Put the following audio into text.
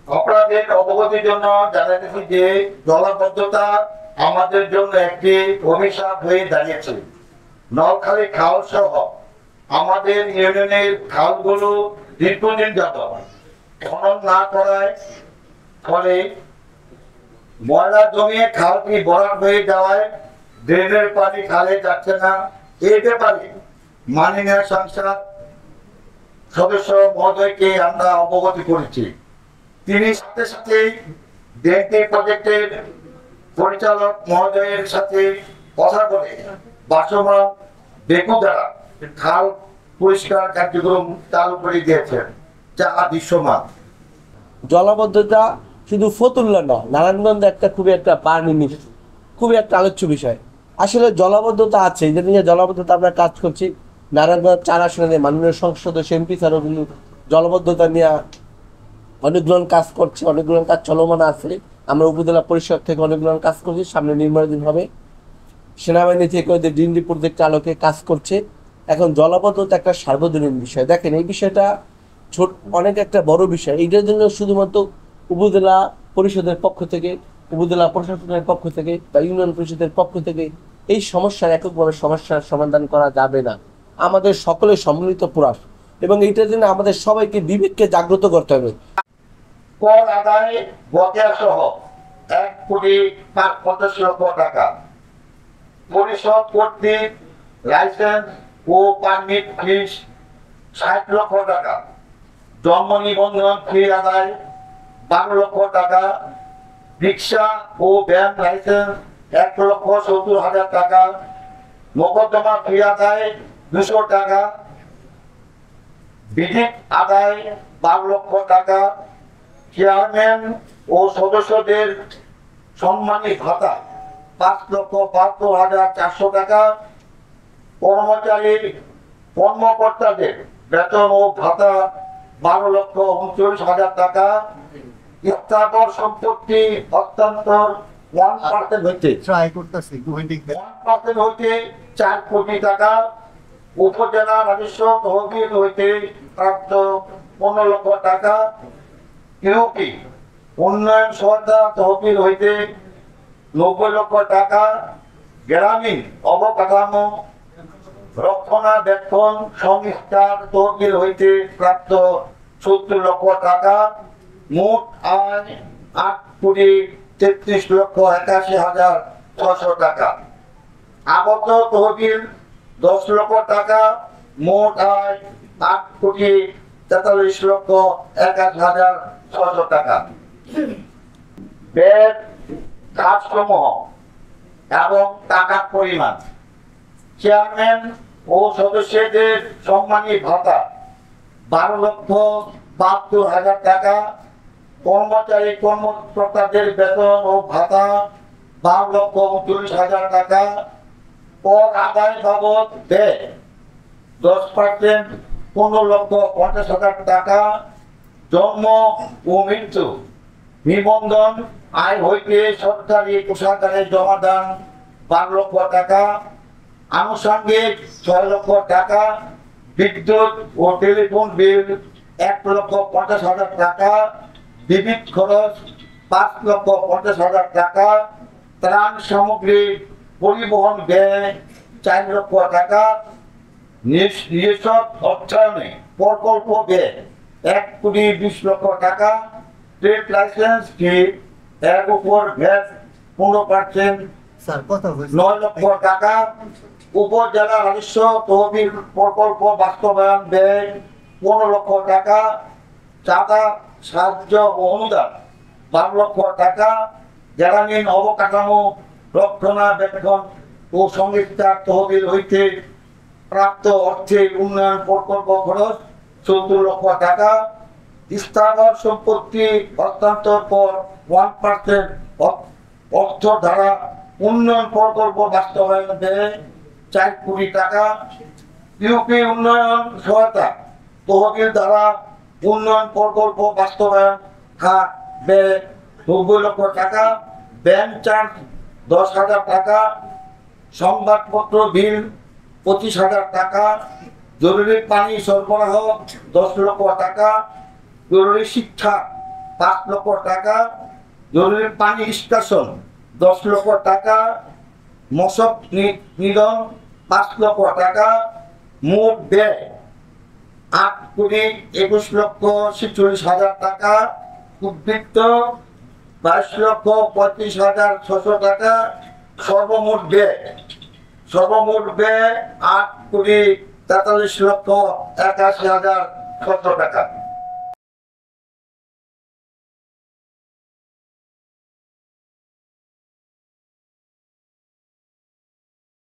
আপনাদের অবগতির জন্য জানাতেছি যে জলাবদ্ধতা আমাদের জন্য একটি অভিশাপ হয়ে দাঁড়িয়েছে। নলখালী খাল সহ আমাদের ইউনিয়নের খালগুলো দীর্ঘদিন যাবত খনন না করায় ফলে ময়লা জমিয়ে খালটি ভরাট হয়ে যাওয়ায় ড্রেনের পানি খালে যাচ্ছে না। এই ব্যাপারে মাননীয় সংসদ সদস্য মহোদয়কে আমরা অবগত করেছি। তিনি সাথে সাথে ড্রেনটি প্রজেক্টের পরিচালক মহোদয়ের সাথে কথা বলে বাসমান বেকু দ্বারা খাল পরিষ্কার কার্যক্রম চালু করে দিয়েছেন, যা দৃশ্যমান। জলাবদ্ধতা শুধু ফতুল্লা না, নারায়ণগঞ্জে একটা খুবই একটা বার্নিং খুবই একটা আলোচ্য বিষয়। আসলে জলাবদ্ধতা আছে, এটা নিয়ে জলাবদ্ধতা আমরা কাজ করছি। নারায়ণগঞ্জ 4 আসনে মাননীয় সংসদ সদস্য এমপি স্যারও কিন্তু জলাবদ্ধতা নিয়ে অনেকগুলো কাজ করছে, অনেকগুলো কাজ চলমান আছে। আমরা উপজেলা পরিষদ থেকে অনেকগুলো কাজ করছি, সামনে নির্মাণাধীন হবে। সেনাবাহিনী থেকে ওদের ডিএনডি প্রজেক্ট আলোকে কাজ করছে। এখন জলাবদ্ধতা একটা সার্বজনীন বিষয়। দেখেন, এই বিষয়টা অনেক একটা বড় বিষয়। এইটার জন্য শুধুমাত্র উপজেলা পরিষদের পক্ষ থেকে, উপজেলা প্রশাসনের পক্ষ থেকে বা ইউনিয়ন পরিষদের পক্ষ থেকে এই সমস্যার এককভাবে সমস্যার সমাধান করা যাবে না। আমাদের সকলের সম্মিলিত প্রয়াস, এবং এইটার জন্য আমাদের সবাইকে বিবেককে জাগ্রত করতে হবে। কর আদায় বকেয়া সহ 1,50,00,000 টাকা পরিশোধ করতে লাইসেন্স ও পারমিট ফিস 60 লক্ষ টাকা, জন্ম নিবন্ধন ফি আদায় 12 লক্ষ টাকা, রিক্সা ও ভ্যান লাইসেন্স 1,70,000 টাকা, মোকদ্দমা ফি আদায় 200 টাকা, বিধিক আদায় 12 লক্ষ টাকা, চেয়ারম্যান ও সদস্যদের সম্মানী ভাতা 5,72,400 টাকা, কর্মকর্তাদের বেতন ও ভাতা 12,39,000 টাকা, স্থাবর সম্পত্তি হস্তান্তর 1% হইতে 4 কোটি টাকা, উপজেলা রাজস্ব তহবিল হইতে প্রাপ্ত 15 লক্ষ টাকা, ইউপি উন্নয়ন সহায়তা তহবিল হইতে 90 লক্ষ টাকা, গ্রামীণ অবকাঠামো রক্ষণাবেক্ষণ সংস্থার তহবিল হইতে প্রাপ্ত 70 লক্ষ টাকা, মোট আয় 8,33,81,600 টাকা, আবদ্ধ তহবিল 10 লক্ষ টাকা, মোট আয় 8,43,81,600 টাকা। ব্যয় কাজসমূহ এবং টাকার পরিমাণ: চেয়ারম্যান ও সদস্যদের সম্মানী ভাতা 12,72,000 টাকা, কর্মচারী-কর্মকর্তাদের বেতন ও ভাতা 12,39,000 টাকা, কর আদায় বাবদ ব্যয় 10% 15,50,000 টাকা, জন্ম ও মৃত্যু নিবন্ধন আয় হইতে সরকারি কোষাগারে জমাদান 12 লক্ষ টাকা, আনুষঙ্গিক 6 লক্ষ টাকা, বিদ্যুৎ ও টেলিফোন বিল 1,50,000 টাকা, বিবিধ খরচ 5,50,000 টাকা, ত্রাণ সামগ্রী পরিবহন ব্যয় 4 লক্ষ টাকা, নিঃসব অর্থায়নে প্রকল্প ব্যয় 1,20,00,000 টাকা, ট্রেড লাইসেন্স ফি এর উপর ভ্যাট 15% 9 লক্ষ টাকা, উপজেলা রাজস্ব তহবিল প্রকল্প বাস্তবায়ন ব্যয় 15 লক্ষ টাকা, চাঁদা সাহায্য ও অনুদান 12 লক্ষ টাকা, গ্রামীণ অবকাঠামো রক্ষণাবেক্ষণ ও সংস্থার তহবিল হইতে প্রাপ্ত অর্থে উন্নয়ন প্রকল্প খরচ 70 লক্ষ টাকা, স্থাবর সম্পত্তি হস্তান্তর পর 1% অর্থ ধারা উন্নয়ন প্রকল্প বাস্তবায়ন ব্যয় 4 কোটি টাকা, ইউপি উন্নয়ন সহায়তা তহবিল দ্বারা উন্নয়ন প্রকল্প বাস্তবায়ন খাত ব্যয় 90 লক্ষ টাকা, ব্যাংক চার্জ 10,000 টাকা, সংবাদপত্র বিল 25,000 টাকা, জরুরি পানি সরবরাহ 10 লক্ষ টাকা, জরুরি শিক্ষা 5 লক্ষ টাকা, জরুরি পানি স্টেশন 10 লক্ষ টাকা, মশক নিধন 5 লক্ষ টাকা, মোট ব্যয় 8,21,46,000 টাকা, উদ্বৃত্ত 22,35,600 টাকা, সর্বমোট ব্যয় 8,43,81,600 টাকা।